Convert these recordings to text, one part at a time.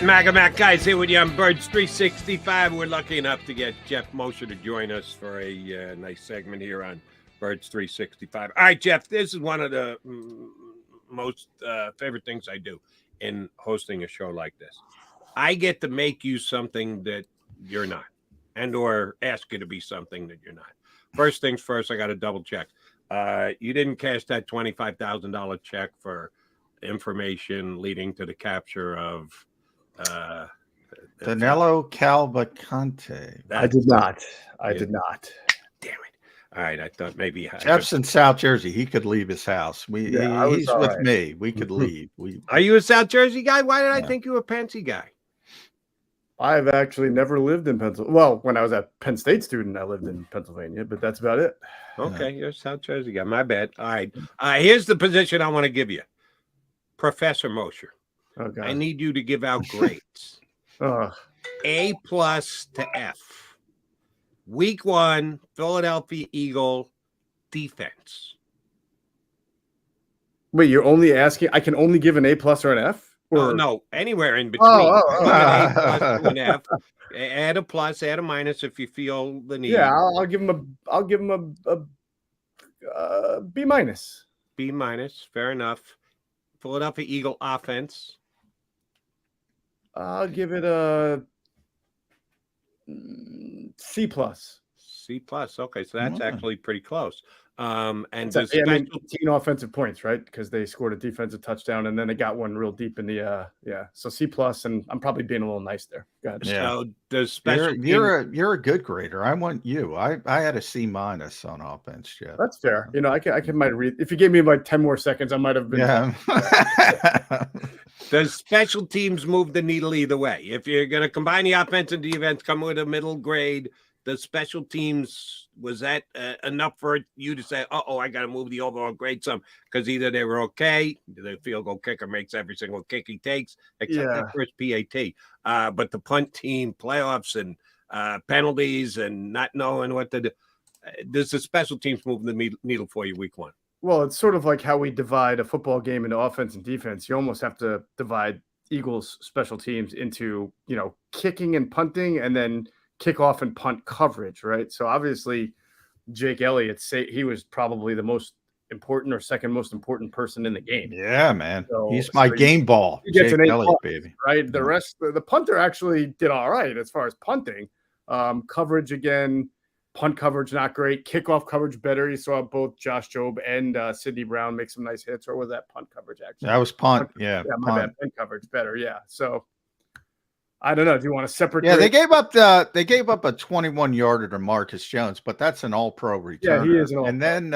Mac guys here with you on Birds 365. We're lucky enough to get Geoff Mosher to join us for a nice segment here on Birds 365. All right, Geoff, this is one of the most favorite things I do in hosting a show like this. I get to make you something that you're not, and or ask you to be something that you're not. First things first, I got to double check. You didn't cash that $25,000 check for information leading to the capture of Danilo Cavalcante. I did not. I did not. Damn it. All right. I thought maybe Jeff's in South Jersey. He could leave his house. He's with right. me. We could leave. Are you a South Jersey guy? Why did I think you were a Pensy guy? I've actually never lived in Pennsylvania. Well, when I was a Penn State student, I lived in Pennsylvania, but that's about it. Okay. You're a South Jersey guy. My bad. All right. Here's the position I want to give you. Professor Mosher. Okay. I need you to give out grades. A+ to F. Week 1, Philadelphia Eagle defense. Wait, you're only asking? I can only give an A+ or an F? Or... No, anywhere in between. An A+ to an F. Add a plus, add a minus if you feel the need. Yeah, I'll give him a B-. B-, fair enough. Philadelphia Eagle offense. I'll give it a C+. C+. Okay, so that's actually pretty close. And it's 18 offensive points, right? Because they scored a defensive touchdown and then they got one real deep in the So C+, and I'm probably being a little nice there. Go ahead. Yeah. So does special you're a good grader. I want you. I had a C- on offense, Jeff. That's fair. You know, I might read. If you gave me like 10 more seconds, I might have been. Yeah. Does special teams move the needle either way? If you're going to combine the offense and defense, come with a middle grade. The special teams, was that enough for you to say, I got to move the overall grade some? Because either they were okay, the field goal kicker makes every single kick he takes, except that first PAT. But the punt team, playoffs, and penalties, and not knowing what to do. Does the special teams move the needle for you week 1? Well, it's sort of like how we divide a football game into offense and defense. You almost have to divide Eagles special teams into, kicking and punting, and then kickoff and punt coverage, right? So obviously Jake Elliott, he was probably the most important or second most important person in the game. Yeah, man. He's my game ball. He gets Jake an Elliott, baby. Right? The rest, the punter actually did all right as far as punting. Coverage again, punt coverage not great. Kickoff coverage better. You saw both Josh Jobe and Sidney Brown make some nice hits. Or was that punt coverage actually? That was punt. Yeah, my bad. Punt coverage better. Yeah. So I don't know. Do you want to separate? Yeah, they gave up a 21-yarder to Marcus Jones, but that's an all-pro return. Yeah, he is an all-pro. And then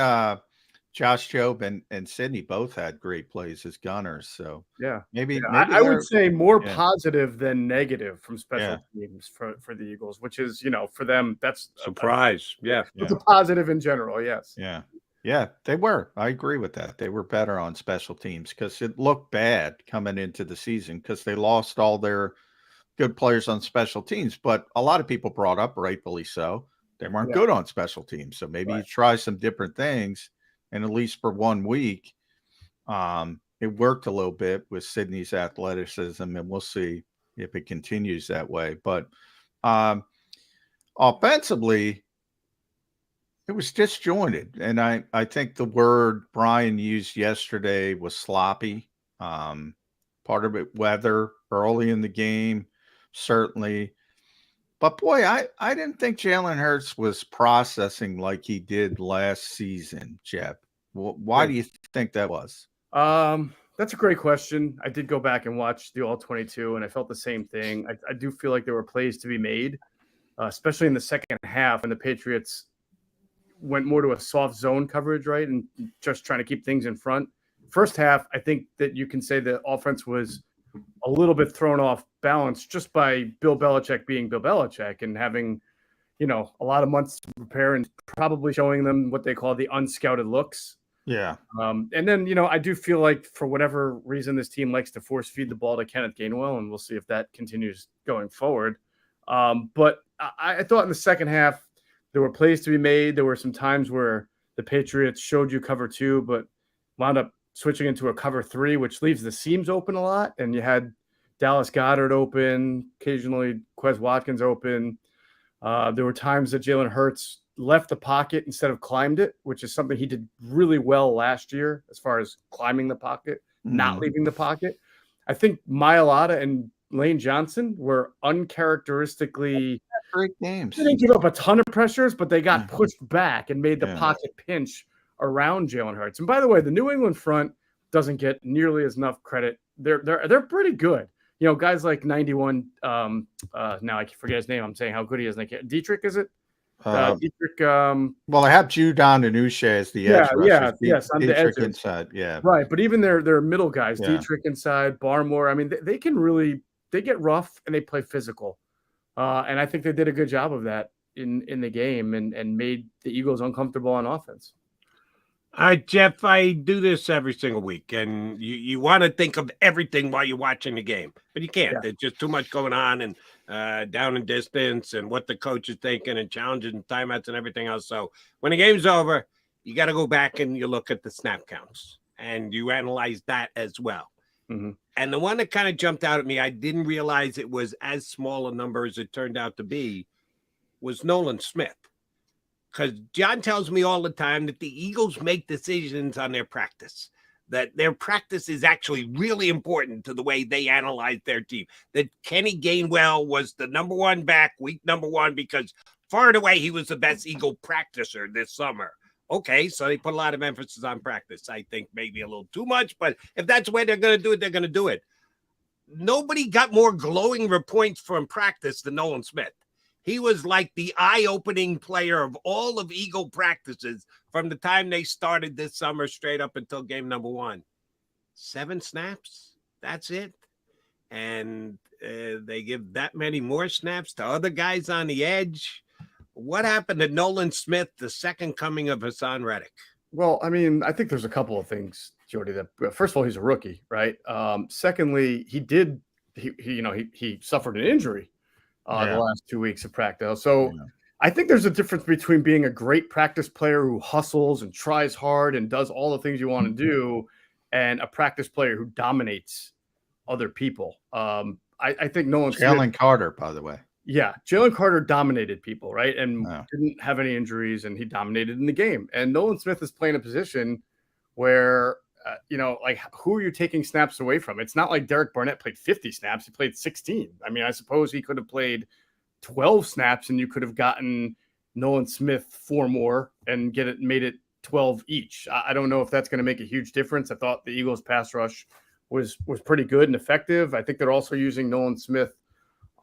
Josh Jobe and Sidney both had great plays as gunners. So maybe I would say more positive than negative from special teams for the Eagles, which is, for them, that's surprise. It's a positive in general. Yes. Yeah, they were. I agree with that. They were better on special teams because it looked bad coming into the season because they lost all their good players on special teams. But a lot of people brought up, rightfully so, they weren't good on special teams. So maybe you try some different things. And at least for 1 week, it worked a little bit with Sidney's athleticism, and we'll see if it continues that way. But offensively, it was disjointed. And I think the word Brian used yesterday was sloppy. Part of it, weather early in the game, certainly. But boy, I didn't think Jalen Hurts was processing like he did last season, Jeff. Why do you think that was? That's a great question. I did go back and watch the All-22, and I felt the same thing. I do feel like there were plays to be made, especially in the second half when the Patriots went more to a soft zone coverage, right, and just trying to keep things in front. First half, I think that you can say the offense was a little bit thrown off balance just by Bill Belichick being Bill Belichick and having, a lot of months to prepare and probably showing them what they call the unscouted looks. Yeah. And then, I do feel like for whatever reason, this team likes to force feed the ball to Kenneth Gainwell, and we'll see if that continues going forward. But I thought in the second half, there were plays to be made. There were some times where the Patriots showed you cover 2, but wound up switching into a cover 3, which leaves the seams open a lot. And you had Dallas Goedert open, occasionally Quez Watkins open. There were times that Jalen Hurts left the pocket instead of climbed it, which is something he did really well last year as far as climbing the pocket, not leaving the pocket. I think Mailata and Lane Johnson were uncharacteristically great games. They didn't give up a ton of pressures, but they got pushed back and made the pocket pinch around Jalen Hurts. And by the way, the New England front doesn't get nearly as enough credit. They're pretty good. You know, guys like 91. Now I forget his name. I'm saying how good he is. Dietrich, is it? Dietrich. Well, I have Judon and Uche as the edge rushers. Yes, on the edge inside. Yeah, right. But even their middle guys, Dietrich inside, Barmore. I mean, they can really get rough and they play physical. And I think they did a good job of that in the game and made the Eagles uncomfortable on offense. Geoff, I do this every single week, and you want to think of everything while you're watching the game, but you can't. There's just too much going on, and down and distance, and what the coach is thinking, and challenges and timeouts and everything else. So when the game's over, you got to go back and you look at the snap counts, and you analyze that as well. And the one that kind of jumped out at me, I didn't realize it was as small a number as it turned out to be, was Nolan Smith. Because John tells me all the time that the Eagles make decisions on their practice, that their practice is actually really important to the way they analyze their team, that Kenny Gainwell was the number one back week number one because far and away he was the best Eagle practicer this summer. Okay, so they put a lot of emphasis on practice. I think maybe a little too much, but if that's the way they're going to do it, they're going to do it. Nobody got more glowing reports from practice than Nolan Smith. He was like the eye-opening player of all of Eagle practices from the time they started this summer straight up until game number one. 7 snaps, that's it. And they give that many more snaps to other guys on the edge. What happened to Nolan Smith, the second coming of Hassan Reddick? Well, I mean, I think there's a couple of things, Jody. That first of all, he's a rookie, right? Secondly, he suffered an injury the last 2 weeks of practice. So I think there's a difference between being a great practice player who hustles and tries hard and does all the things you want to do, and a practice player who dominates other people. I think Nolan Smith, Jaylen Carter, by the way. Yeah, Jaylen Carter dominated people, right? And didn't have any injuries, and he dominated in the game. And Nolan Smith is playing a position where, who are you taking snaps away from? It's not like Derek Barnett played 50 snaps. He played 16. I mean, I suppose he could have played 12 snaps, and you could have gotten Nolan Smith 4 more and made it 12 each. I don't know if that's going to make a huge difference. I thought the Eagles' pass rush was pretty good and effective. I think they're also using Nolan Smith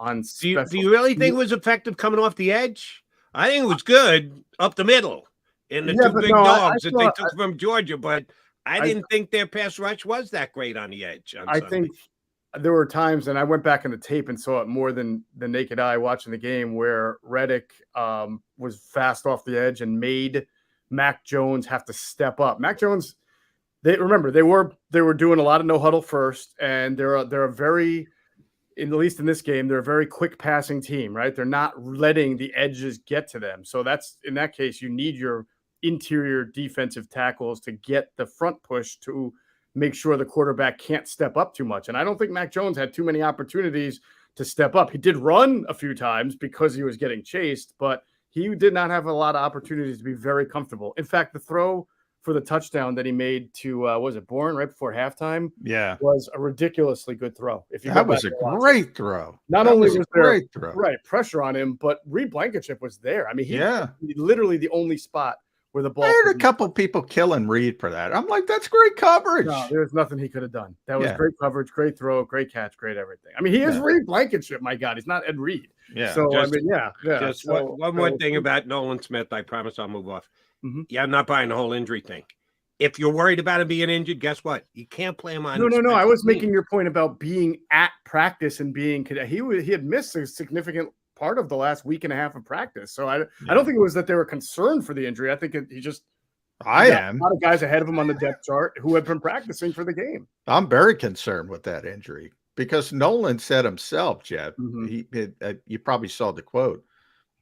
on special. Do you really think it was effective coming off the edge? I think it was good up the middle in the two big dogs that they took from Georgia, but I didn't think their pass rush was that great on the edge. I think there were times, and I went back in the tape and saw it more than the naked eye watching the game, where Reddick was fast off the edge and made Mac Jones have to step up. Mac Jones, they were doing a lot of no huddle first, and they're a very, at least in this game, they're a very quick passing team, right? They're not letting the edges get to them. So that's, in that case, you need your interior defensive tackles to get the front push to make sure the quarterback can't step up too much. And I don't think Mac Jones had too many opportunities to step up. He did run a few times because he was getting chased, but he did not have a lot of opportunities to be very comfortable. In fact, the throw for the touchdown that he made to, was it Bourne right before halftime? Yeah. Was a ridiculously good throw. That was a great throw. Not only was there pressure on him, but Reed Blankenship was there. I mean, he literally the only spot where the ball. I heard a couple people killing Reed for that. I'm like, that's great coverage. No, there's nothing he could have done. That was great coverage, great throw, great catch, great everything. I mean, he is Reed Blankenship, my God. He's not Ed Reed. Yeah. So, Just one more thing about Nolan Smith. I promise I'll move off. Yeah, I'm not buying the whole injury thing. If you're worried about him being injured, guess what? You can't play him on. No. I was making your point about being at practice and being he had missed a significant part of the last week and a half of practice. So I don't think it was that they were concerned for the injury. I think he just a lot of guys ahead of him on the depth chart who had been practicing for the game. I'm very concerned with that injury because Nolan said himself, Geoff. You probably saw the quote.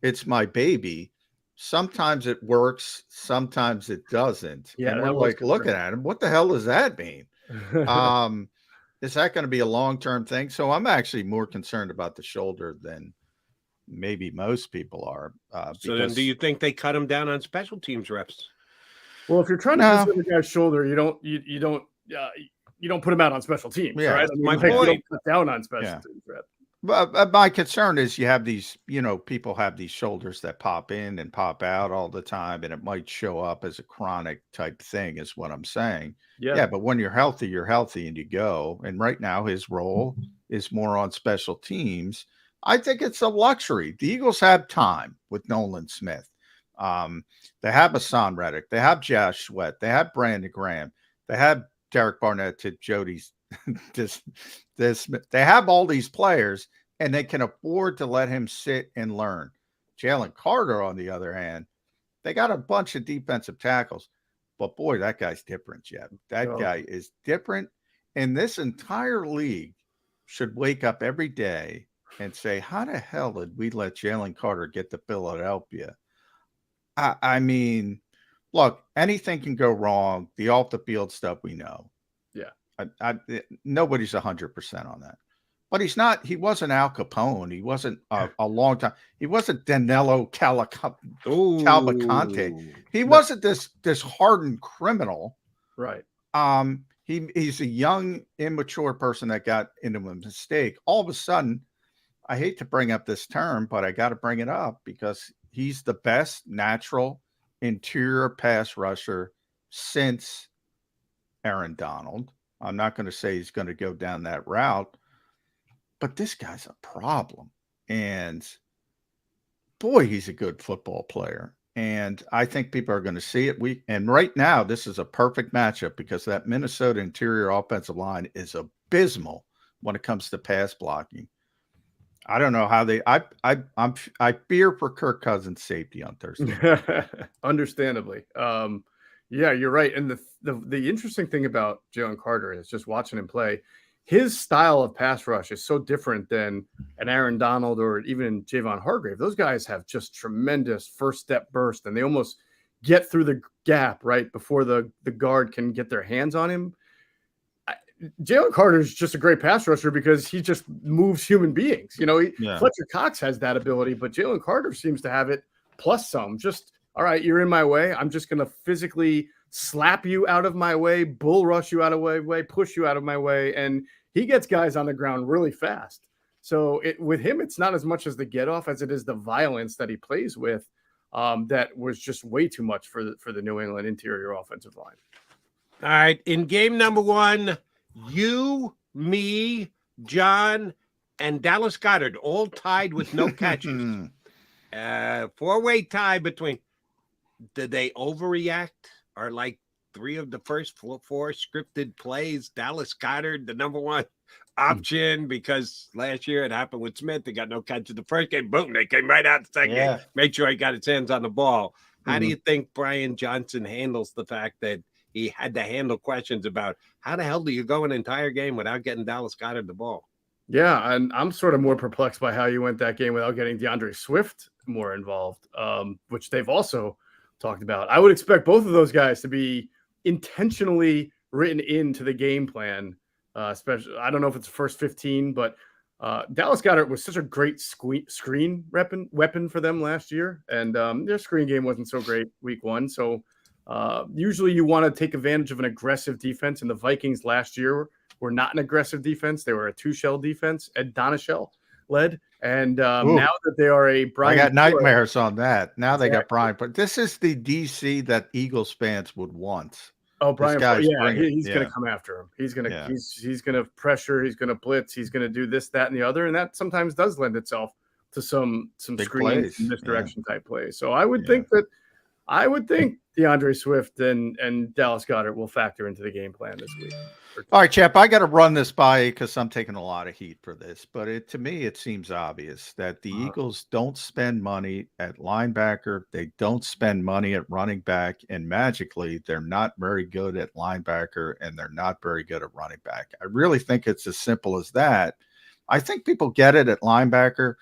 "It's my baby. Sometimes it works, sometimes it doesn't." Yeah, and we're like looking at him. What the hell does that mean? Is that going to be a long-term thing? So I'm actually more concerned about the shoulder than maybe most people are. So then do you think they cut him down on special teams reps? Well, if you're trying to fix the guy's shoulder, you don't put him out on special teams, right? That's my point. You don't cut down on special teams reps. But my concern is you have these, people have these shoulders that pop in and pop out all the time, and it might show up as a chronic type thing is what I'm saying. Yeah, but when you're healthy and you go. And right now his role is more on special teams. I think it's a luxury. The Eagles have time with Nolan Smith. They have Hassan Reddick. They have Josh Sweat. They have Brandon Graham. They have Derek Barnett to Jody's they have all these players, and they can afford to let him sit and learn. Jaylen Carter, on the other hand, they got a bunch of defensive tackles, but boy, that guy's different, Jeff. That guy is different, and this entire league should wake up every day and say, how the hell did we let Jaylen Carter get to Philadelphia? I mean, look, anything can go wrong. The off the field stuff we know. Nobody's 100% on that, but he wasn't Al Capone. He wasn't a long time. He wasn't Danilo Cavalcante. He wasn't this hardened criminal. Right. He's a young, immature person that got into a mistake. All of a sudden, I hate to bring up this term, but I got to bring it up because he's the best natural interior pass rusher since Aaron Donald. I'm not going to say he's going to go down that route, but this guy's a problem. And boy, he's a good football player. And I think people are going to see it. And right now, this is a perfect matchup because that Minnesota interior offensive line is abysmal when it comes to pass blocking. I don't know how I fear for Kirk Cousins' safety on Thursday. Understandably. Yeah, you're right. And the interesting thing about Jaylen Carter is just watching him play. His style of pass rush is so different than an Aaron Donald or even Javon Hargrave. Those guys have just tremendous first step burst, and they almost get through the gap right before the guard can get their hands on him. Jaylen Carter is just a great pass rusher because he just moves human beings. Fletcher Cox has that ability, but Jaylen Carter seems to have it plus some. Just, all right, you're in my way. I'm just going to physically slap you out of my way, bull rush you out of my way, push you out of my way. And he gets guys on the ground really fast. So with him, it's not as much as the get off as it is the violence that he plays with. That was just way too much for the New England interior offensive line. All right. In game number 1, you, me, John, and Dallas Goedert all tied with no catches. 4-way tie between. Did they overreact? Or like 3 of the first 4 scripted plays, Dallas Goedert, the number 1 option, because last year it happened with Smith. They got no catch in the first game. Boom, they came right out the second. Made sure he got his hands on the ball. How do you think Brian Johnson handles the fact that he had to handle questions about how the hell do you go an entire game without getting Dallas Goedert the ball? Yeah, and I'm sort of more perplexed by how you went that game without getting DeAndre Swift more involved, which they've also talked about. I would expect both of those guys to be intentionally written into the game plan. Especially, I don't know if it's the first 15, but Dallas Goedert was such a great screen weapon for them last year, and their screen game wasn't so great week 1. So usually you want to take advantage of an aggressive defense, and the Vikings last year were not an aggressive defense. They were a 2-shell defense, Ed Donashell led. And now that they are a Brian, I got nightmares on that. Now they got Brian, but this is the DC that Eagles fans would want. Oh, Brian, he's going to come after him. He's going to he's going to pressure. He's going to blitz. He's going to do this, that, and the other, and that sometimes does lend itself to some screens and misdirection type plays. So I would think DeAndre Swift and Dallas Goedert will factor into the game plan this week. All right, Chap, I got to run this by you because I'm taking a lot of heat for this. But to me, it seems obvious that the Eagles don't spend money at linebacker. They don't spend money at running back. And magically, they're not very good at linebacker and they're not very good at running back. I really think it's as simple as that. I think people get it at linebacker.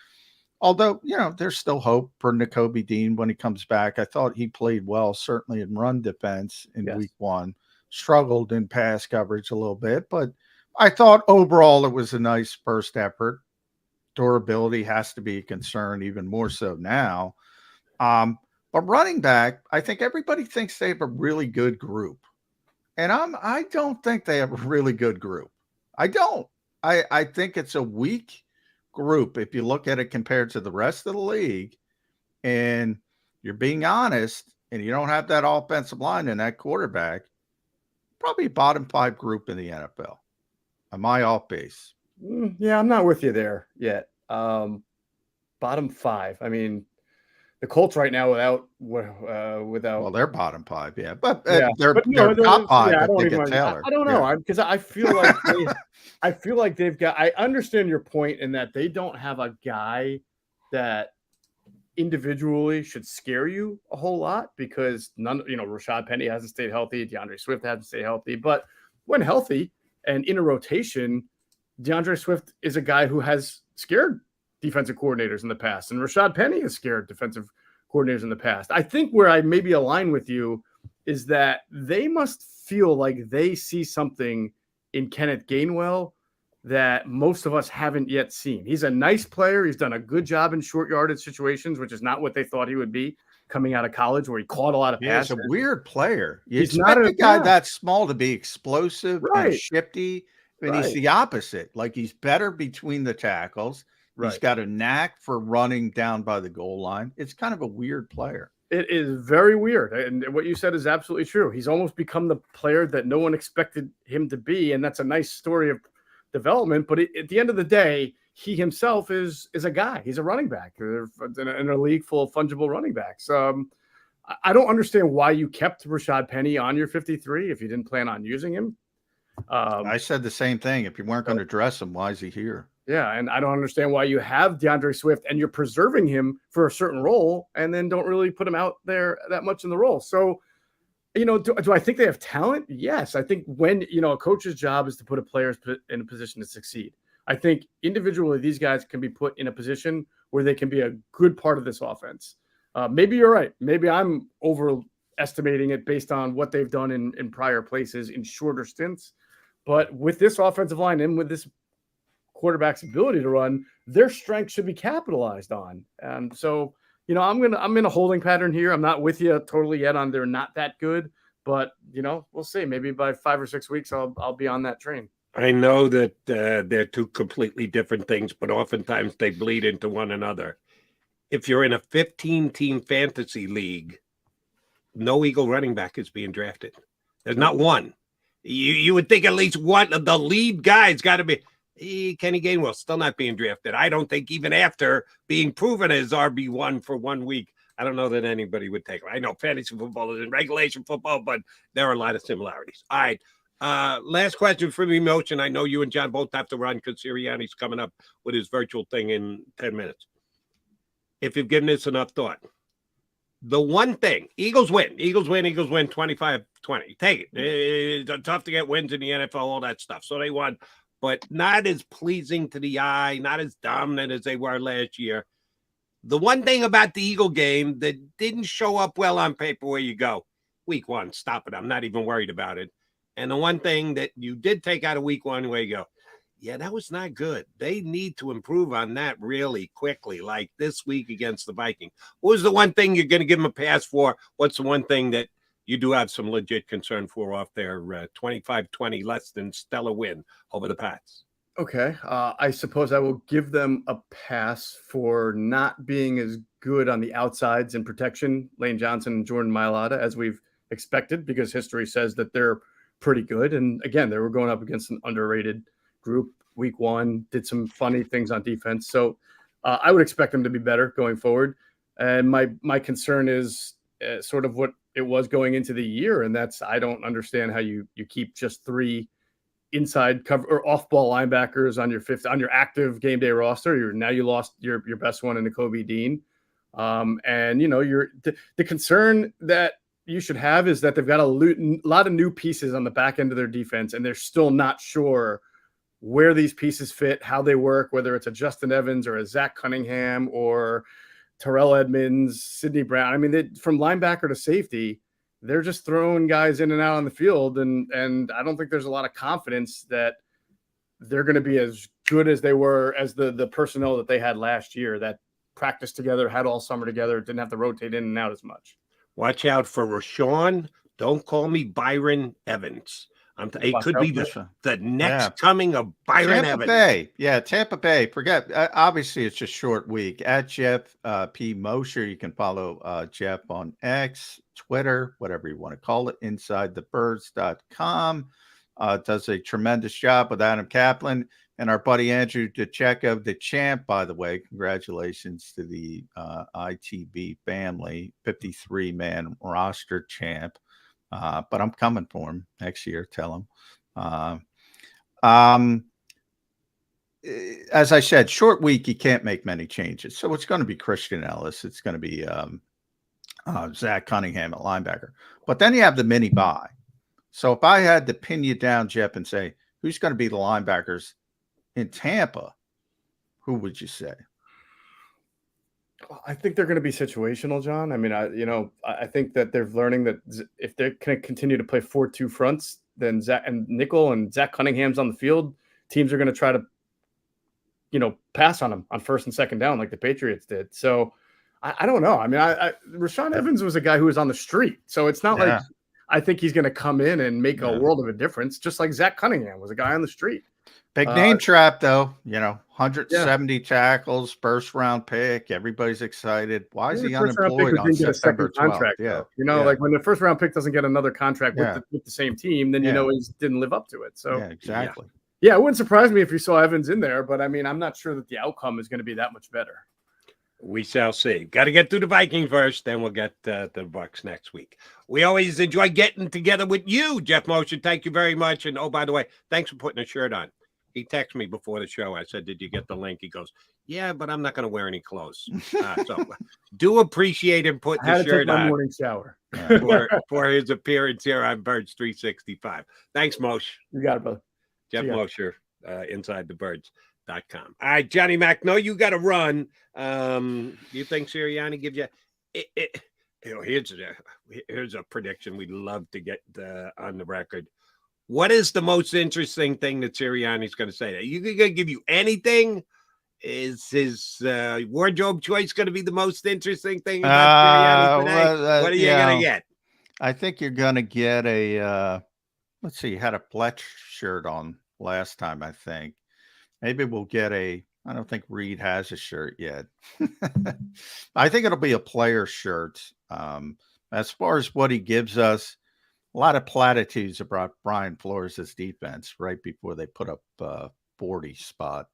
Although, there's still hope for Nakobe Dean when he comes back. I thought he played well, certainly in run defense in week 1. Struggled in pass coverage a little bit, but I thought overall it was a nice first effort. Durability has to be a concern, even more so now. But running back, I think everybody thinks they have a really good group. And I don't think they have a really good group. I don't. I think it's a weak group if you look at it compared to the rest of the league. And you're being honest, and you don't have that offensive line and that quarterback, probably bottom 5 group in the NFL. Am I off base? Yeah, I'm not with you there yet. Bottom 5. I mean, the Colts right now without Well, they're bottom 5, yeah, but yeah, they're but no, top 5. yeah, I If don't they even. get Taylor, I don't know. yeah. Because I feel like I feel like they've got. I understand your point in that they don't have a guy that individually should scare you a whole lot because Rashad Penny hasn't stayed healthy, DeAndre Swift hasn't stayed healthy, but when healthy and in a rotation, DeAndre Swift is a guy who has scared defensive coordinators in the past, and Rashad Penny has scared defensive coordinators in the past. I think where I maybe align with you is that they must feel like they see something in Kenneth Gainwell that most of us haven't yet seen. He's a nice player. He's done a good job in short yardage situations, which is not what they thought he would be coming out of college, where he caught a lot of passes. He's a weird player. You He's expect not a guy that small to be explosive and Right. shifty, and Right. he's the opposite. Like, he's better between the tackles. He's Right. got a knack for running down by the goal line. It's kind of a weird player. It is very weird. And what you said is absolutely true. He's almost become the player that no one expected him to be. And that's a nice story of development. But at the end of the day, he himself is a guy. He's a running back in a league full of fungible running backs. I don't understand why you kept Rashad Penny on your 53 if you didn't plan on using him. I said the same thing. If you weren't going to dress him, why is he here? Yeah, and I don't understand why you have DeAndre Swift and you're preserving him for a certain role and then don't really put him out there that much in the role. So, do I think they have talent? Yes. I think when, a coach's job is to put a player in a position to succeed. I think individually these guys can be put in a position where they can be a good part of this offense. Maybe you're right. Maybe I'm overestimating it based on what they've done in prior places in shorter stints. But with this offensive line and with this quarterback's ability to run, their strength should be capitalized on. And so, I'm in a holding pattern here. I'm not with you totally yet on they're not that good, but we'll see. Maybe by 5 or 6 weeks, I'll be on that train. I know that they're two completely different things, but oftentimes they bleed into one another. If you're in a 15-team fantasy league, no Eagle running back is being drafted. There's not one. You would think at least one of the lead guys got to be. Kenny Gainwell still not being drafted. I don't think even after being proven as RB1 for 1 week, I don't know that anybody would take him. I know fantasy football is in regulation football, but there are a lot of similarities. All right. Last question for me, Mosher. I know you and John both have to run because Sirianni's coming up with his virtual thing in 10 minutes. If you've given this enough thought, the one thing, Eagles win 25-20. Take it. It's tough to get wins in the NFL, all that stuff. So they won, but not as pleasing to the eye, not as dominant as they were last year. The one thing about the Eagle game that didn't show up well on paper, where you go, week 1, stop it. I'm not even worried about it. And the one thing that you did take out of week 1, where you go, yeah, that was not good. They need to improve on that really quickly, like this week against the Vikings. What was the one thing you're going to give them a pass for? What's the one thing that you do have some legit concern for off their 25-20 less than stellar win over the Pats? Okay. I suppose I will give them a pass for not being as good on the outsides in protection, Lane Johnson and Jordan Mailata, as we've expected, because history says that they're pretty good. And again, they were going up against an underrated group week 1, did some funny things on defense. So I would expect them to be better going forward. And my concern is sort of what it was going into the year. And that's, I don't understand how you keep just 3 inside cover or off-ball linebackers on your active game day roster. You lost your best one in Nakobe Dean. And the concern that you should have is that they've got a lot of new pieces on the back end of their defense, and they're still not sure where these pieces fit, how they work, whether it's a Justin Evans or a Zach Cunningham or Terrell Edmonds, Sidney Brown. I mean, from linebacker to safety, they're just throwing guys in and out on the field. And I don't think there's a lot of confidence that they're going to be as good as they were as the personnel that they had last year that practiced together, had all summer together, didn't have to rotate in and out as much. Watch out for Rashawn. Don't call me Byron Evans. It could be the next coming of Byron Tampa Evans. Bay. Yeah, Tampa Bay. Forget, obviously, it's just short week. At Geoff P. Mosher, you can follow Geoff on X, Twitter, whatever you want to call it, InsideTheBirds.com. Does a tremendous job with Adam Kaplan and our buddy Andrew DeCheco, the champ, by the way. Congratulations to the ITB family, 53-man roster champ. But I'm coming for him next year. Tell him. As I said, short week, you can't make many changes. So it's going to be Christian Ellis. It's going to be Zach Cunningham at linebacker. But then you have the mini bye. So if I had to pin you down, Geoff, and say, who's going to be the linebackers in Tampa, who would you say? I think they're going to be situational, John. I mean, I think that they're learning that if they're going to continue to play 4-2 fronts, then Zach and nickel and Zach Cunningham's on the field, teams are going to try to, pass on them on first and second down like the Patriots did. So I don't know. I mean, Rashawn Evans was a guy who was on the street. So it's not like I think he's going to come in and make a world of a difference, just like Zach Cunningham was a guy on the street. Big name trap, though. 170 tackles, first round pick. Everybody's excited. Why is he unemployed on September 12th? Like when the first round pick doesn't get another contract with the same team, then he didn't live up to it. So exactly. Yeah, it wouldn't surprise me if you saw Evans in there, but I mean, I'm not sure that the outcome is going to be that much better. We shall see. Got to get through the Vikings first, then we'll get the Bucs next week. We always enjoy getting together with you, Geoff Mosher. Thank you very much. And by the way, thanks for putting a shirt on. He texted me before the show. I said, "Did you get the link?" He goes, "Yeah, but I'm not going to wear any clothes." So do appreciate him putting the shirt on. Morning shower for his appearance here on Birds 365. Thanks, Mosher. You got it, brother. Geoff Mosher, InsideTheBirds.com. All right, Johnny Mac. No, you got to run. You think Sirianni gives you? Here's a prediction. We'd love to get on the record. What is the most interesting thing that Sirianni's going to say? Are you going to give you anything? Is his wardrobe choice going to be the most interesting thing about Sirianni today? What are you going to get? I think you're going to get a, let's see, you had a Fletch shirt on last time, I think. Maybe we'll get I don't think Reed has a shirt yet. I think it'll be a player shirt. As far as what he gives us, a lot of platitudes about Brian Flores' defense right before they put up 40 spot.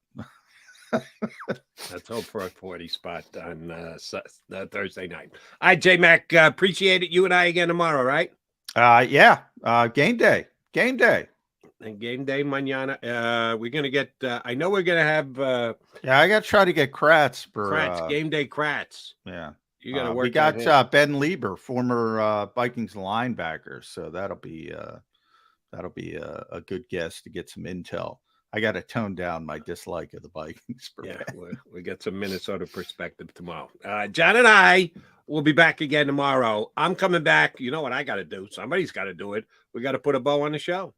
Let's hope for a 40 spot on Thursday night. All right, J-Mac, appreciate it. You and I again tomorrow, right? Game day. And game day mañana. We're going to get, I know we're going to have. I got to try to get Kratz for. Kratz, game day Kratz. Yeah. You got to work. We got Ben Lieber, former Vikings linebacker, so that'll be a good guess to get some intel. I got to tone down my dislike of the Vikings. We get some Minnesota perspective tomorrow. John and I will be back again tomorrow. I'm coming back. You know what I got to do? Somebody's got to do it. We got to put a bow on the show.